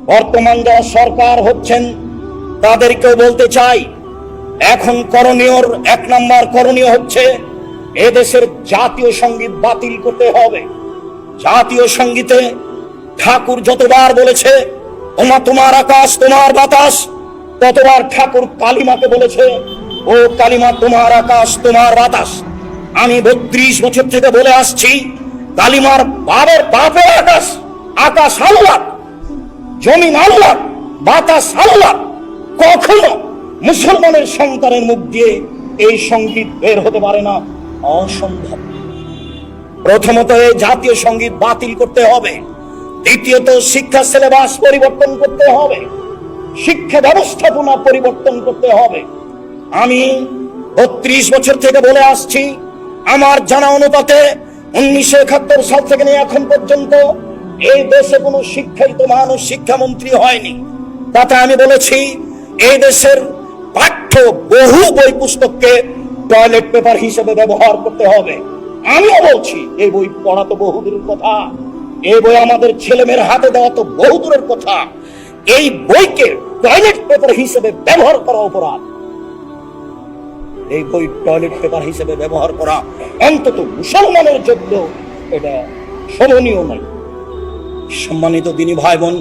বর্তমান যারা সরকার হচ্ছেন তাদেরকেও বলতে চাই, এখন করণীয়, 1 নম্বর করণীয় হচ্ছে এদেশের জাতীয় সঙ্গীত বাতিল করতে হবে। জাতীয় সঙ্গীতে ঠাকুর যতবার বলেছে ওমা তোমার আকাশ তোমার বাতাস, ততবার ঠাকুর কালিমাকে বলেছে ও কালিমা তোমার আকাশ তোমার বাতাস। আমি 32 বছর থেকে বলে আসছি, কালিমার বাপের আকাশ, আকাশ আল্লাহ, জমিন আল্লাহ, বাতাস আল্লাহ। কখনো মুসলমানের সন্তানের মুখ দিয়ে এই সঙ্গীত বের হতে পারে না, অসম্ভব। প্রথমত এই জাতীয় সঙ্গীত বাতিল করতে হবে। দ্বিতীয়ত শিক্ষা সিলেবাস পরিবর্তন করতে হবে, শিক্ষা ব্যবস্থাপনা পরিবর্তন করতে হবে। আমি 32 বছর থেকে বলে আসছি, আমার জানা অনুপাতে 1971 সাল থেকে নিয়ে এখন পর্যন্ত এই দেশে কোনো শিক্ষিত মানুষ শিক্ষামন্ত্রী হয়নি। তাতে আমি বলেছি এই দেশের পাঠ্য বহু বই পুস্তককে টয়লেট পেপার হিসেবে ব্যবহার করতে হবে। আমিও বলছি এই বই পড়া তো বহু দূরের কথা, এই বই আমাদের ছেলেমেয়ের হাতে দেওয়া তো বহু দূরের কথা। এই বইকে টয়লেট পেপার হিসেবে ব্যবহার করা অপরাধ। এই বই টয়লেট পেপার হিসেবে ব্যবহার করা অন্তত মুসলমানের জন্য এটা শোভনীয় নয়। সম্মানিত দিনী ভাই বোন,